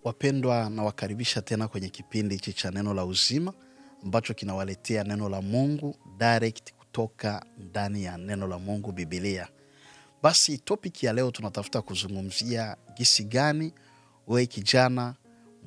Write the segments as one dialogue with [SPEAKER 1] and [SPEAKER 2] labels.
[SPEAKER 1] Wapendwa, na wakaribisha tena kwenye kipindi hichi cha neno la uzima ambacho kinawaletea neno la Mungu direct kutoka ndani ya neno la Mungu, Biblia. Basi topic ya leo tunatafuta kuzungumzia jinsi gani wewe kijana,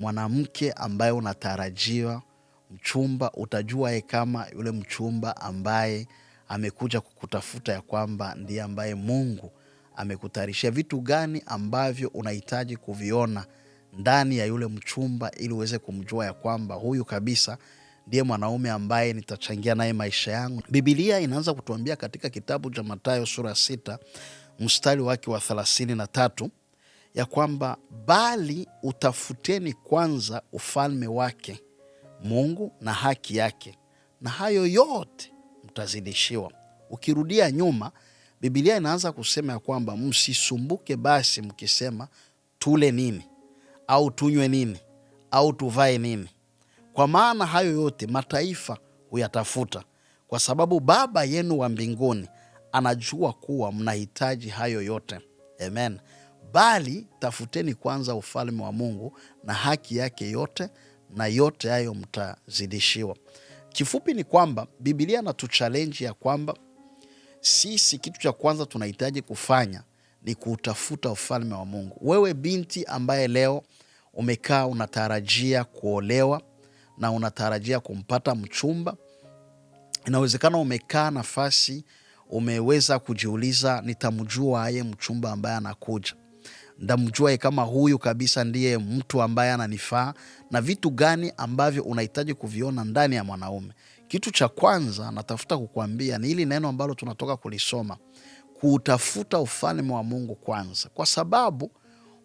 [SPEAKER 1] mwanamke ambaye unatarajiwa mchumba, utajua kama yule mchumba ambaye amekuja kukutafuta ya kwamba ndiye ambaye Mungu amekutarishia. Vitu gani ambavyo unahitaji kuviona ndani ya yule mchumba ili uweze kumjua ya kwamba huyu kabisa ndiye mwanaume ambaye nitachangia naye maisha yangu. Biblia inaanza kutuambia katika kitabu cha Mathayo sura 6 mstari wake wa 33 ya kwamba bali utafuteni kwanza ufalme wake Mungu na haki yake, na hayo yote mtazidishiwa. Ukirudia nyuma, Biblia inaanza kusema ya kwamba msisumbuke basi mkisema tule nini au tunywe nini au tuvae nini, kwa maana hayo yote mataifa huyatafuta, kwa sababu Baba yenu wa mbinguni anajua kuwa mnahitaji hayo yote. Amen. Bali tafuteni kwanza ufalme wa Mungu na haki yake yote, na yote hayo mtazidishiwa. Kifupi ni kwamba Biblia inatuchallenge ya kwamba sisi kitu cha kwanza tunahitaji kufanya ni kutafuta ufalme wa Mungu. Wewe binti ambaye leo umekaa unatarajia kuolewa na unatarajia kumpata mchumba, inawezekana umekaa nafasi umeweza kujiuliza, nitamjua aye mchumba ambaye anakuja, ndamjua kama huyu kabisa ndiye mtu ambaye ananifaa, na vitu gani ambavyo unahitaji kuviona ndani ya mwanaume. Kitu cha kwanza natafuta kukuambia ni hili neno ambalo tunatoka kulisoma, kutafuta ufalme wa Mungu kwanza, kwa sababu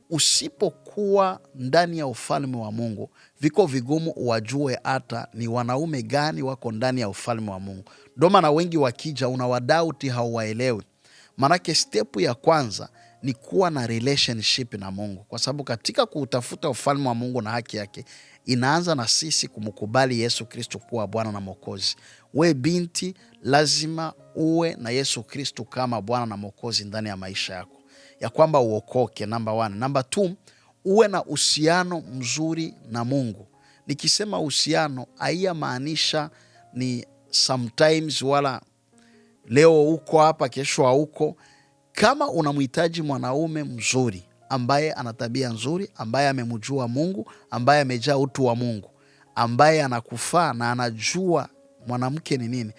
[SPEAKER 1] usipokuwa ndani ya ufalme wa Mungu viko vigumu uwajue hata ni wanaume gani wako ndani ya ufalme wa Mungu. Ndio maana wengi wakija unawadauti, hauwaelewi. Manake step ya kwanza ni kuwa na relationship na Mungu, kwa sababu katika kutafuta ufalme wa Mungu na haki yake inaanza na sisi kumkubali Yesu Kristo kuwa Bwana na Mwokozi. We binti, lazima uwe na Yesu Kristo kama Bwana na Mwokozi ndani ya maisha yako, ya kwamba uokoke, number 1. Number 2, uwe na uhusiano mzuri na Mungu. Nikisema uhusiano, haiyamaanisha ni sometimes wala leo uko hapa kesho hauko. Kama unamhitaji mwanaume mzuri ambaye ana tabia nzuri, ambaye amemjua Mungu, ambaye amejaa utu wa Mungu, ambaye anakufaa na anajua mwanamke ni nini,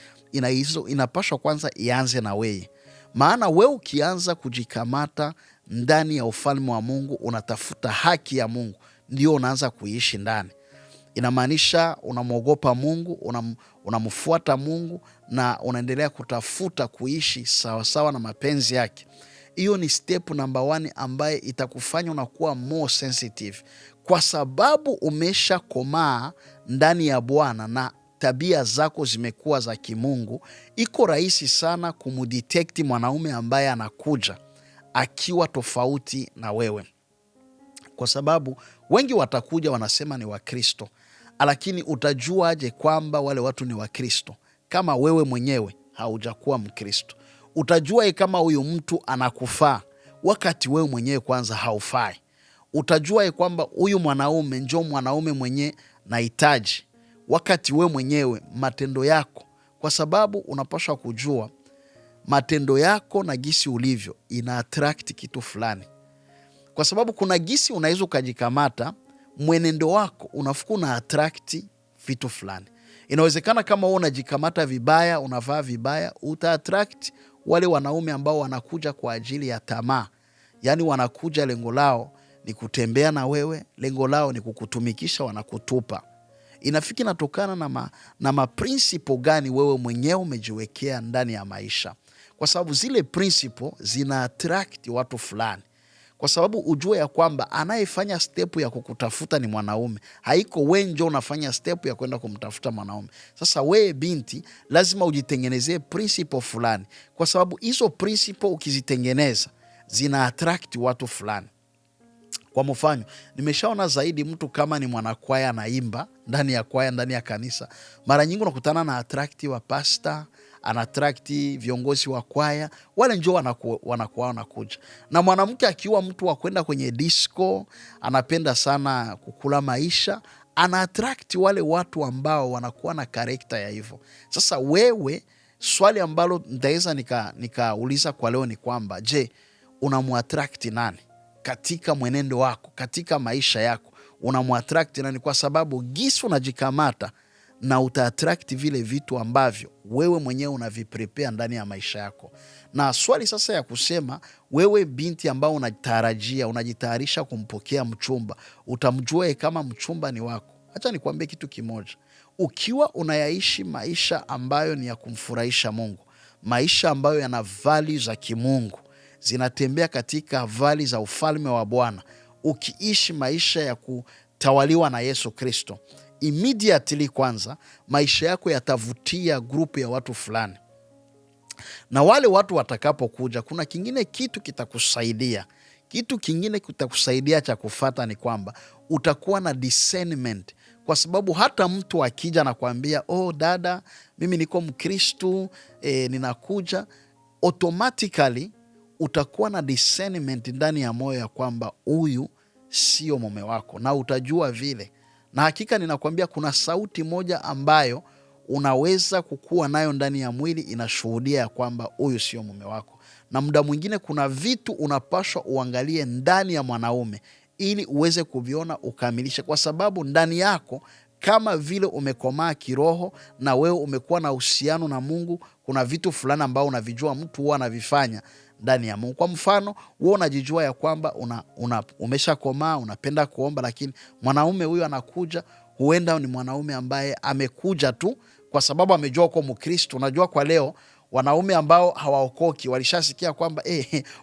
[SPEAKER 1] inapaswa kwanza ianze na wewe. Maana wewe ukianza kujikamata ndani ya ufalme wa Mungu, unatafuta haki ya Mungu, ndio unaanza kuishi ndani. Inamaanisha unamwogopa Mungu, unamfuata Mungu na unaendelea kutafuta kuishi sawasawa na mapenzi yake. Hiyo ni step number 1 ambaye itakufanya unakuwa more sensitive, kwa sababu umesha komaa ndani ya Bwana na tabia zako zimekuwa za kimungu. Iko rahisi sana kumdetect mwanaume ambaye anakuja akiwa tofauti na wewe, kwa sababu wengi watakuja wanasema ni Wakristo, lakini utajua aje kwamba wale watu ni Wakristo kama wewe mwenyewe haujakuwa Mkristo? Utajua kama huyu mtu anakufaa wakati wewe mwenyewe kwanza haufai? Utajua kwamba huyu mwanaume ndio mwanaume mwenye nahitaji wakati wewe mwenyewe matendo yako, kwa sababu unapaswa kujua matendo yako na gisi ulivyo ina attract kitu fulani. Kwa sababu kuna gisi unaweza ukajikamata mwenendo wako unafuku na attract vitu fulani. Inawezekana kama wewe unajikamata vibaya, unavaa vibaya, uta attract wale wanaume ambao wanakuja kwa ajili ya tamaa. Yaani wanakuja lengo lao ni kutembea na wewe, lengo lao ni kukutumikisha, wanakutupa. Inafiki natokana na maprinciple gani wewe mwenyewe umejiwekea ndani ya maisha, kwa sababu zile principle zina attract watu fulani. Kwa sababu ujue ya kwamba anayefanya step ya kukutafuta ni mwanaume, haiko wewe ndio unafanya step ya kwenda kumtafuta mwanaume. Sasa wewe binti, lazima ujitengenezee principle fulani, kwa sababu hizo principle ukizitengeneza zina attract watu fulani. Kwa mfano, nimeshaona zaidi mtu kama ni mwanakwaya anaimba ndani ya kwaya, ndani ya kanisa, mara nyingi unakutana na attract wa pastor, ana attract viongozi wa kwaya, wale njoo wanakuwa wanakuja. Na mwanamke akiwa mtu wa kwenda kwenye disco, anapenda sana kukula maisha, ana attract wale watu ambao wanakuwa na karakta ya hivyo. Sasa wewe, swali ambalo nitaweza nikauliza kwa leo ni kwamba, je, unamuattract nani katika mwenendo wako, katika maisha yako? Unamuattract nani? Kwa sababu gisi unajikamata na utaattract vile vitu ambavyo wewe mwenyewe unaviprepare ndani ya maisha yako. Na swali sasa ya kusema, wewe binti ambao unajitayarisha kumpokea mchumba, utamjua kama mchumba ni wako? Acha nikwambie kitu kimoja. Ukiwa unayaishi maisha ambayo ni ya kumfurahisha Mungu, maisha ambayo yana value za kimungu, zinatembea katika vali za ufalme wa Bwana, ukiishi maisha ya kutawaliwa na Yesu Kristo, immediately kwanza maisha yako yatavutia grupu ya watu fulani. Na wale watu watakapokuja, kuna kingine kitu kitakusaidia. Kitu kingine kitakusaidia cha kufata ni kwamba utakuwa na discernment, kwa sababu hata mtu akija na kuambia, oh dada, mimi niko Mkristu, ninakuja, automatically utakuwa na discernment ndani ya moyo ya kwamba huyu sio mume wako, na utajua vile. Na hakika ninakwambia kuna sauti moja ambayo unaweza kukua nayo ndani ya mwili, inashuhudia ya kwamba huyu sio mume wako. Na muda mwingine kuna vitu unapaswa uangalie ndani ya mwanaume ili uweze kuviona ukamilishe, kwa sababu ndani yako kama vile umekomaa kiroho na wewe umekuwa na uhusiano na Mungu, kuna vitu fulani ambao unavijua mtu huwa anavifanya ndani ya Mungu. Kwa mfano, wewe unajijua ya kwamba umeshakomaa, unapenda kuomba, lakini mwanaume huyu anakuja, huenda ni mwanaume ambaye amekuja tu kwa sababu amejua uko Mkristo. Unajua kwa leo wanaume ambao hawaokoki walishasikia kwamba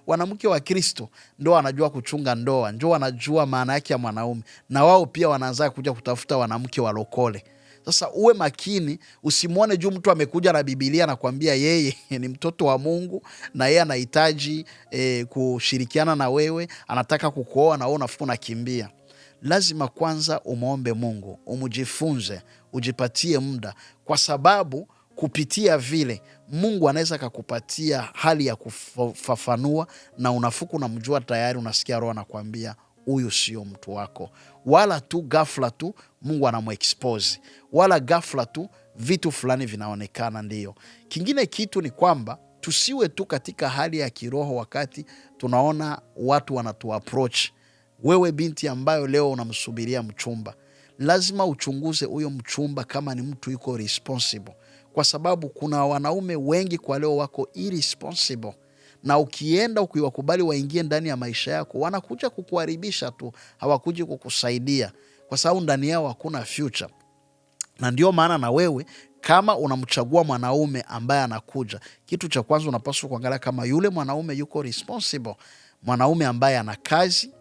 [SPEAKER 1] wanamke wa Kristo ndio wanajua kuchunga ndoa, ndio wanajua maana yake ya mwanaume, na wao pia wanaanza kuja kutafuta wanamke walokole. Sasa uwe makini, usimwone juu mtu amekuja na Biblia na kuambia yeye ni mtoto wa Mungu na yeye anahitaji kushirikiana na wewe, anataka kukuoa na wewe unafuka unakimbia. Lazima kwanza umuombe Mungu, umujifunze, ujipatie muda, kwa sababu kupitia vile Mungu anaweza kukupatia hali ya kufafanua, na unafuku unamjua tayari, unasikia roho anakuambia huyu sio mtu wako. Wala tu ghafla tu Mungu anamuexpose, wala ghafla tu vitu fulani vinaonekana. Ndiyo kingine kitu ni kwamba tusiwe tu katika hali ya kiroho wakati tunaona watu wanatuapproach. Wewe binti ambayo leo unamsubiria mchumba, lazima uchunguze huyo mchumba kama ni mtu yuko responsible, kwa sababu kuna wanaume wengi kwa leo wako irresponsible, na ukienda ukiwakubali waingie ndani ya maisha yako, wanakuja kukuharibisha tu, hawakuji kukusaidia, kwa sababu ndani yao hakuna future. Na ndio maana na wewe kama unamchagua mwanaume ambaye anakuja, kitu cha kwanza unapaswa kuangalia kama yule mwanaume yuko responsible, mwanaume ambaye ana kazi,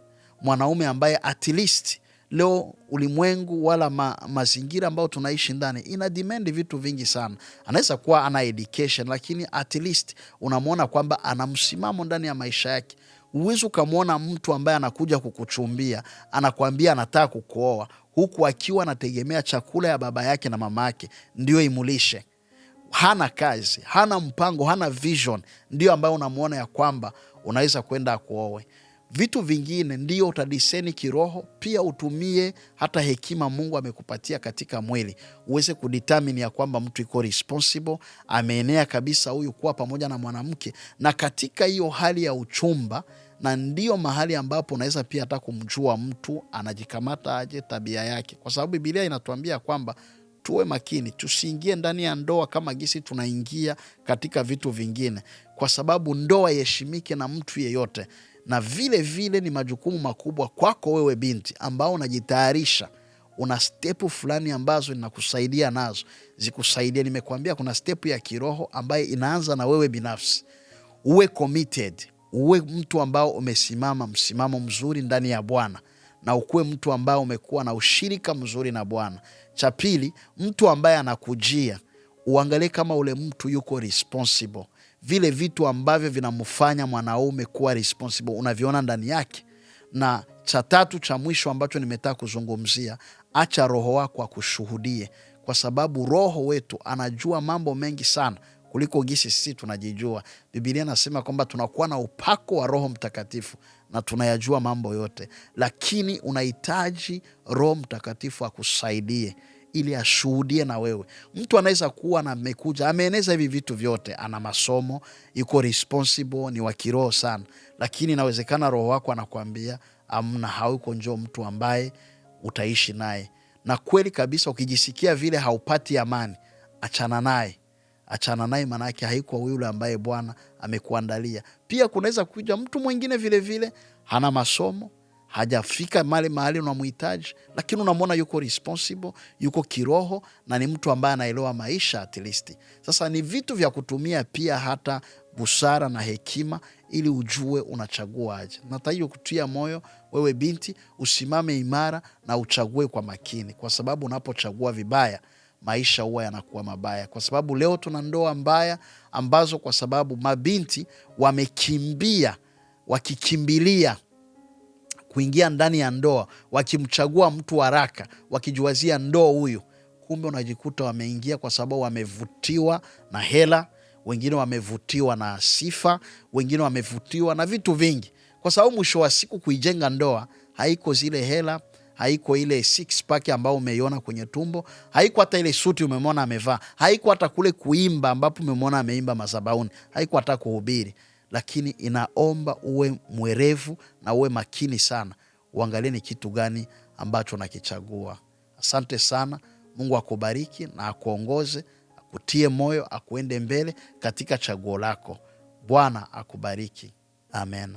[SPEAKER 1] mwanaume ambaye at least leo ulimwengu wala mazingira ambayo tunaishi ndani ina demand vitu vingi sana. Anaweza kuwa ana education, lakini at least unamwona kwamba ana msimamo ndani ya maisha yake. Uwezi ukamwona mtu ambaye anakuja kukuchumbia, anakuambia anataka kukuoa, huku akiwa anategemea chakula ya baba yake na mama yake ndio imulishe. Hana kazi, hana mpango, hana vision, ndio ambayo unamwona ya kwamba unaweza kwenda kuoe. Vitu vingine ndio utadiseni kiroho, pia utumie hata hekima Mungu amekupatia katika mwili, uweze kudetermine ya kwamba mtu iko responsible, ameenea kabisa huyu kuwa pamoja na mwanamke. Na katika hiyo hali ya uchumba, na ndio mahali ambapo unaweza pia hata kumjua mtu anajikamata aje, tabia yake, kwa sababu Biblia inatuambia kwamba tuwe makini, tusiingie ndani ya ndoa kama gisi tunaingia katika vitu vingine, kwa sababu ndoa iheshimike na mtu yeyote. Na vile vile ni majukumu makubwa kwako wewe binti ambao unajitayarisha. Una stepu fulani ambazo ninakusaidia nazo, zikusaidia. Nimekuambia kuna stepu ya kiroho ambayo inaanza na wewe binafsi. Uwe committed, uwe mtu ambao umesimama msimamo mzuri ndani ya Bwana, na ukuwe mtu ambao umekuwa na ushirika mzuri na Bwana. Cha pili, mtu ambaye anakujia, uangalie kama ule mtu yuko responsible. Vile vitu ambavyo vinamfanya mwanaume kuwa responsible unaviona ndani yake. Na cha tatu cha mwisho ambacho nimetaka kuzungumzia, acha roho wako akushuhudie, kwa sababu roho wetu anajua mambo mengi sana kuliko gisi sisi tunajijua. Biblia inasema kwamba tunakuwa na upako wa Roho Mtakatifu na tunayajua mambo yote, lakini unahitaji Roho Mtakatifu akusaidie ili ashuhudie na wewe. Mtu anaweza kuwa na amekuja ameeneza hivi vitu vyote, ana masomo, yuko responsible, ni wa kiroho sana, lakini inawezekana roho wako anakuambia amna, hauko njoo mtu ambaye utaishi naye. Na kweli kabisa, ukijisikia vile haupati amani, achana naye. Achana naye, maana yake haiko yule ambaye Bwana amekuandalia. Pia kunaweza kuja mtu mwingine vile vile, hana masomo, hajafika mahali unamhitaji, lakini unamwona yuko responsible, yuko kiroho na ni mtu ambaye anaelewa maisha at least. Sasa ni vitu vya kutumia pia hata busara na hekima ili ujue unachagua aje. Nataka kutia moyo wewe binti, usimame imara na uchague kwa makini, kwa sababu unapochagua vibaya maisha huwa yanakuwa mabaya. Kwa sababu leo tuna ndoa mbaya ambazo kwa sababu mabinti wakikimbilia kuingia ndani ya ndoa, wakimchagua mtu haraka, wakijuazia ndoa huyu, kumbe unajikuta wameingia kwa sababu wamevutiwa na hela, wengine wamevutiwa na sifa, wengine wamevutiwa na vitu vingi. Kwa sababu mwisho wa siku kuijenga ndoa haiko zile hela, haiko ile six pack ambao umeiona kwenye tumbo, haiko hata ile suti umemwona amevaa, haiko hata kule kuimba ambapo umemwona ameimba madhabahuni, haiko hata kuhubiri. Lakini inaomba uwe mwerevu na uwe makini sana, uangalie ni kitu gani ambacho nakichagua. Asante sana. Mungu akubariki na akuongoze, akutie moyo, akuende mbele katika chaguo lako. Bwana akubariki. Amen.